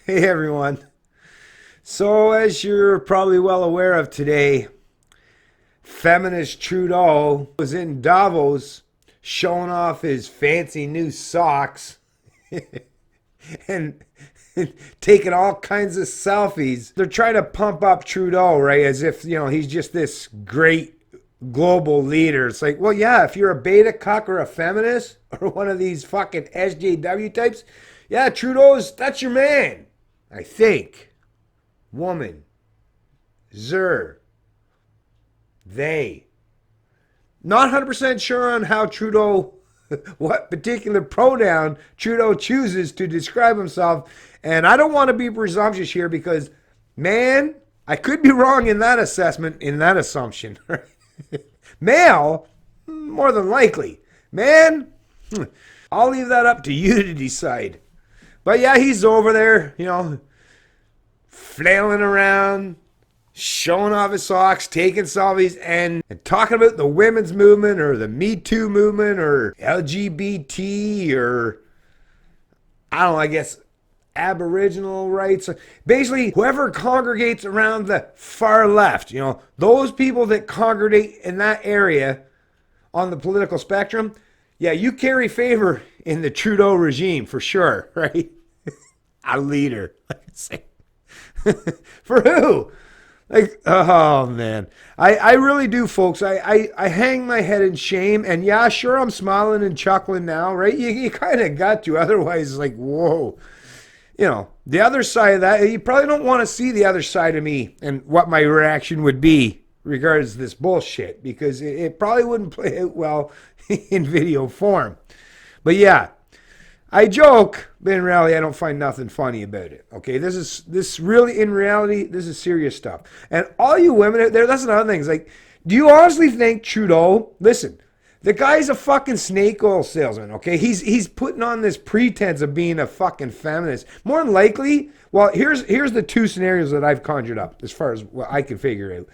Hey everyone. So, as you're probably well aware of today, Feminist Trudeau was in Davos showing off his fancy new socks and taking all kinds of selfies. They're trying to pump up Trudeau, right? As if, he's just this great global leader. It's like, well, yeah, if you're a beta cuck or a feminist or one of these fucking SJW types, yeah, that's your man. I think. Woman. Zer. They. Not 100% sure on how Trudeau, what particular pronoun Trudeau chooses to describe himself. And I don't want to be presumptuous here because, man, I could be wrong in that assessment, in that assumption. Male, more than likely. Man, I'll leave that up to you to decide. But yeah, he's over there, flailing around, showing off his socks, taking selfies, and talking about the women's movement or the Me Too movement or LGBT or, I don't know, I guess Aboriginal rights. Basically, whoever congregates around the far left, those people that congregate in that area on the political spectrum, yeah, you carry favor in the Trudeau regime for sure, right? A leader. For who? Like, oh man. I really do, folks. I hang my head in shame, and yeah, sure, I'm smiling and chuckling now, right? You kind of got to. Otherwise, it's like, whoa. The other side of that, you probably don't want to see the other side of me and what my reaction would be regards to this bullshit, because it probably wouldn't play out well in video form. But yeah, I joke, but in reality, I don't find nothing funny about it. Okay, this really, in reality, this is serious stuff. And all you women out there, that's another thing. It's like, do you honestly think Trudeau? Listen, the guy's a fucking snake oil salesman. Okay, he's putting on this pretense of being a fucking feminist. More than likely, well, here's the two scenarios that I've conjured up as far as what I can figure out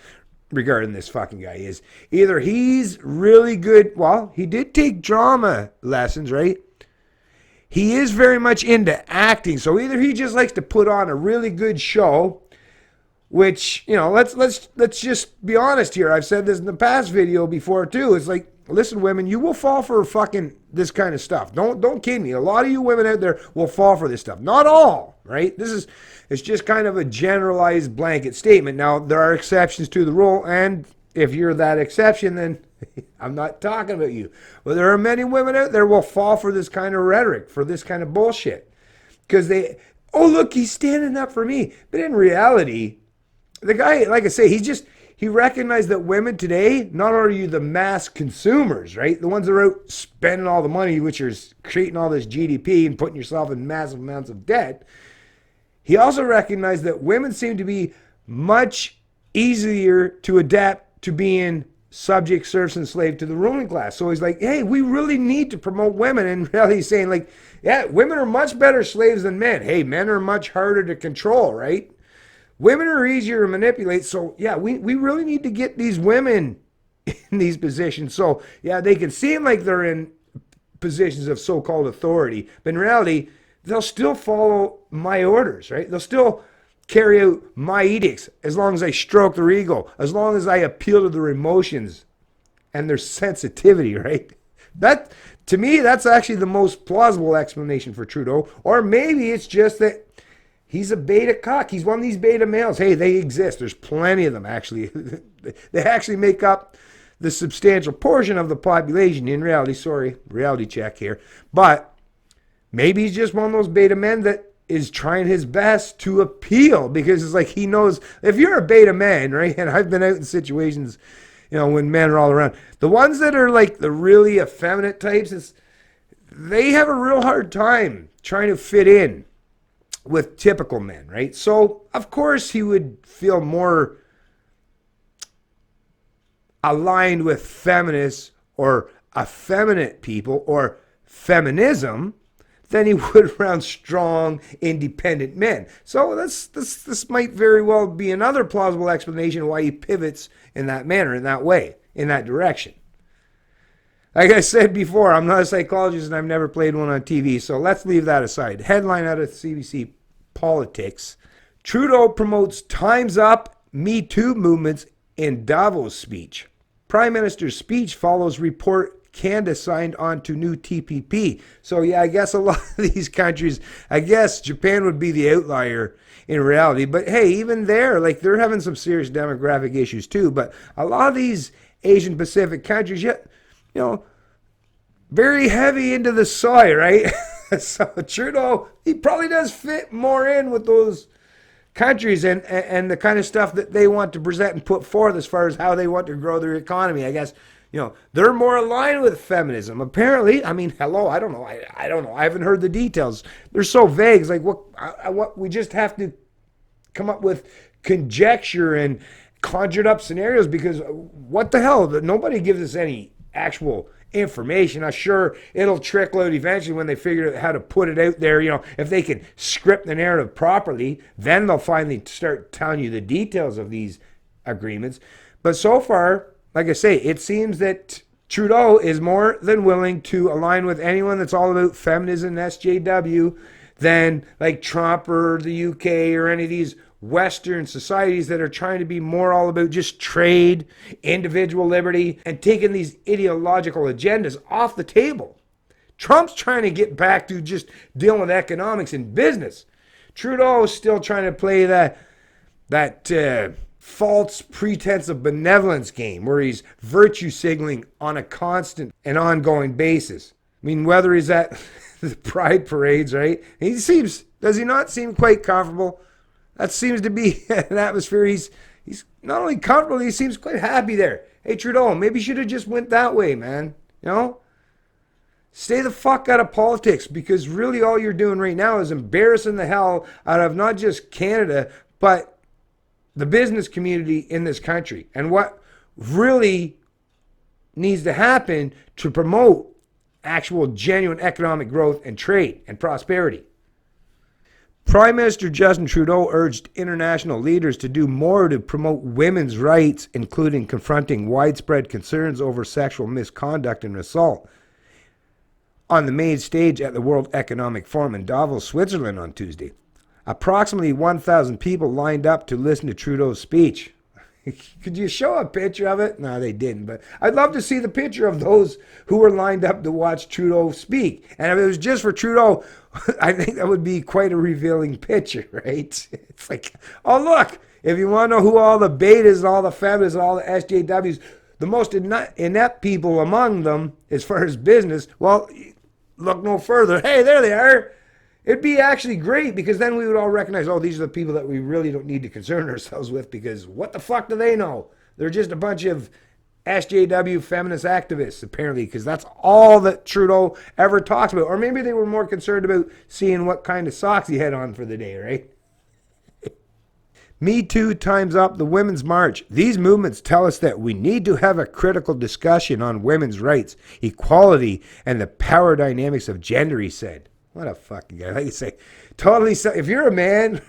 regarding this fucking guy is either he's really good. Well, he did take drama lessons, right? He is very much into acting, so either he just likes to put on a really good show, which, let's just be honest here. I've said this in the past video before too. It's like, listen, women, you will fall for fucking this kind of stuff. Don't kid me. A lot of you women out there will fall for this stuff. Not all, right? It's just kind of a generalized blanket statement. Now, there are exceptions to the rule, and if you're that exception, then I'm not talking about you. But there are many women out there will fall for this kind of rhetoric, for this kind of bullshit. Because oh, look, he's standing up for me. But in reality, the guy, like I say, he recognized that women today, not only are you the mass consumers, right? The ones that are out spending all the money, which is creating all this GDP and putting yourself in massive amounts of debt. He also recognized that women seem to be much easier to adapt to being subject, serfs, and slave to the ruling class. So he's like, hey, we really need to promote women. And really he's saying, like, yeah, women are much better slaves than men. Hey, men are much harder to control, right? Women are easier to manipulate. So yeah, we really need to get these women in these positions. So yeah, they can seem like they're in positions of so-called authority, but in reality, they'll still follow my orders, right? They'll still carry out my edicts as long as I stroke their ego, as long as I appeal to their emotions and their sensitivity, right? That, to me, that's actually the most plausible explanation for Trudeau. Or maybe it's just that he's a beta cock. He's one of these beta males. Hey, they exist. There's plenty of them, actually. They actually make up the substantial portion of the population. In reality, sorry, reality check here. But maybe he's just one of those beta men that is trying his best to appeal, because it's like he knows if you're a beta man, right? And I've been out in situations, when men are all around. The ones that are like the really effeminate types, they have a real hard time trying to fit in with typical men, right? So, of course, he would feel more aligned with feminists or effeminate people or feminism than he would around strong, independent men. So this might very well be another plausible explanation why he pivots in that manner, in that way, in that direction. Like I said before, I'm not a psychologist and I've never played one on TV, so let's leave that aside. Headline out of CBC politics. Trudeau promotes Time's Up, Me Too movements in Davos speech. Prime Minister's speech follows report Canada signed on to new TPP. So yeah, I guess a lot of these countries, I guess Japan would be the outlier in reality. But hey, even there, like they're having some serious demographic issues too. But a lot of these Asian Pacific countries, yet, very heavy into the soy, right? So Trudeau, he probably does fit more in with those countries and the kind of stuff that they want to present and put forth as far as how they want to grow their economy. I guess, they're more aligned with feminism. Apparently, I mean, hello, I don't know. I don't know. I haven't heard the details. They're so vague. It's like, what we just have to come up with conjecture and conjured up scenarios because what the hell? Nobody gives us any actual information. I'm sure it'll trickle out eventually when they figure out how to put it out there. If they can script the narrative properly, then they'll finally start telling you the details of these agreements. But so far, like I say, it seems that Trudeau is more than willing to align with anyone that's all about feminism and SJW than like Trump or the UK or any of these Western societies that are trying to be more all about just trade, individual liberty, and taking these ideological agendas off the table. Trump's trying to get back to just dealing with economics and business. Trudeau is still trying to play that false pretense of benevolence game where he's virtue signaling on a constant and ongoing basis. I mean, whether he's at the pride parades, right? Does he not seem quite comfortable? That seems to be an atmosphere. He's not only comfortable, he seems quite happy there. Hey, Trudeau, maybe you should have just went that way, man. Stay the fuck out of politics because really all you're doing right now is embarrassing the hell out of not just Canada, but the business community in this country. And what really needs to happen to promote actual genuine economic growth and trade and prosperity. Prime Minister Justin Trudeau urged international leaders to do more to promote women's rights, including confronting widespread concerns over sexual misconduct and assault, on the main stage at the World Economic Forum in Davos, Switzerland on Tuesday. Approximately 1,000 people lined up to listen to Trudeau's speech. Could you show a picture of it? No, they didn't, but I'd love to see the picture of those who were lined up to watch Trudeau speak. And if it was just for Trudeau, I think that would be quite a revealing picture, right? It's like, oh, look, if you want to know who all the betas and all the feminists and all the SJWs, the most inept people among them as far as business, well, look no further. Hey, there they are. It'd be actually great because then we would all recognize, oh, these are the people that we really don't need to concern ourselves with because what the fuck do they know? They're just a bunch of SJW feminist activists, apparently, because that's all that Trudeau ever talks about. Or maybe they were more concerned about seeing what kind of socks he had on for the day, right? Me Too, Time's Up, the Women's March. These movements tell us that we need to have a critical discussion on women's rights, equality, and the power dynamics of gender, he said. What a fucking guy. Like you say, totally. If you're a man,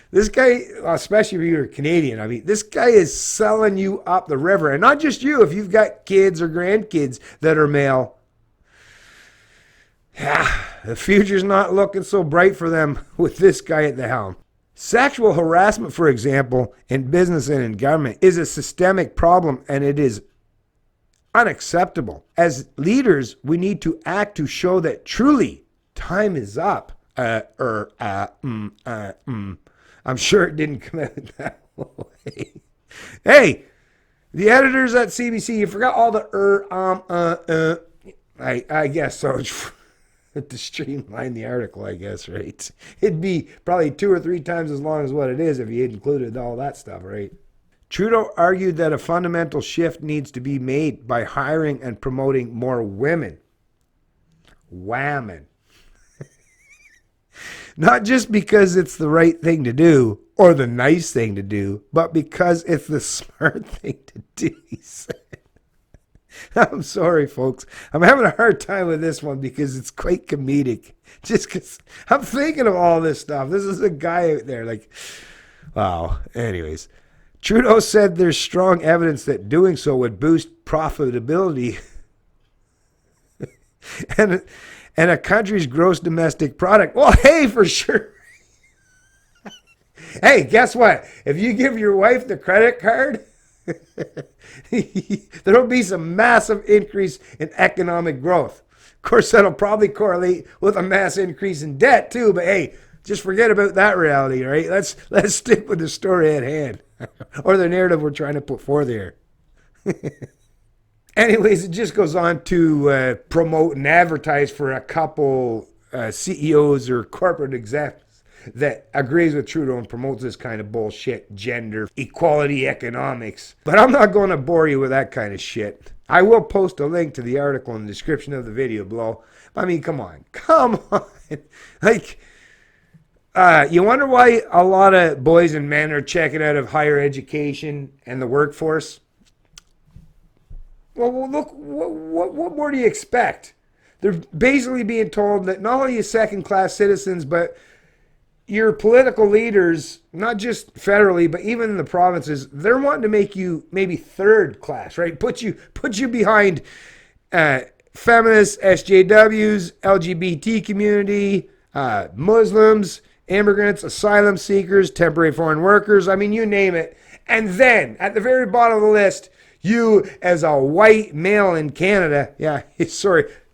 this guy, especially if you're Canadian, I mean, this guy is selling you up the river. And not just you, if you've got kids or grandkids that are male. Yeah, the future's not looking so bright for them with this guy at the helm. Sexual harassment, for example, in business and in government is a systemic problem, and it is unacceptable. As leaders, we need to act to show that truly time is up. I'm sure it didn't come out that way. Hey, the editors at CBC, you forgot all the I guess so. To streamline the article, I guess, right? It'd be probably 2 or 3 times as long as what it is if you included all that stuff, right? Trudeau argued that a fundamental shift needs to be made by hiring and promoting more women. Whammon. Not just because it's the right thing to do or the nice thing to do, but because it's the smart thing to do, he said. I'm sorry, folks. I'm having a hard time with this one because it's quite comedic. Just because I'm thinking of all this stuff. This is a guy out there like, wow. Anyways, Trudeau said there's strong evidence that doing so would boost profitability and a country's gross domestic product. Well, hey, for sure. Hey, guess what? If you give your wife the credit card, there'll be some massive increase in economic growth. Of course, that'll probably correlate with a mass increase in debt too. But hey, just forget about that reality, right? Let's stick with the story at hand, or the narrative we're trying to put forth here. Anyways, it just goes on to promote and advertise for a couple CEOs or corporate execs that agrees with Trudeau and promotes this kind of bullshit, gender, equality, economics. But I'm not going to bore you with that kind of shit. I will post a link to the article in the description of the video below. I mean, come on. Like, you wonder why a lot of boys and men are checking out of higher education and the workforce? Well, look, what more do you expect? They're basically being told that not only are you second-class citizens, but your political leaders, not just federally, but even in the provinces, they're wanting to make you maybe third class, right? Put you behind feminists, SJWs, LGBT community, Muslims, immigrants, asylum seekers, temporary foreign workers. I mean, you name it. And then at the very bottom of the list, you as a white male in Canada,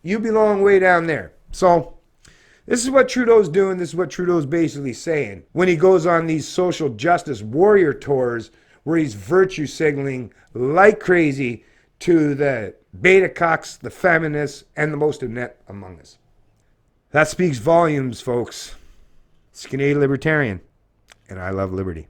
you belong way down there. So this is what Trudeau's doing. This is what Trudeau's basically saying when he goes on these social justice warrior tours where he's virtue signaling like crazy to the beta cocks, the feminists, and the most inept among us. That speaks volumes, folks. It's Canadian Libertarian, and I love liberty.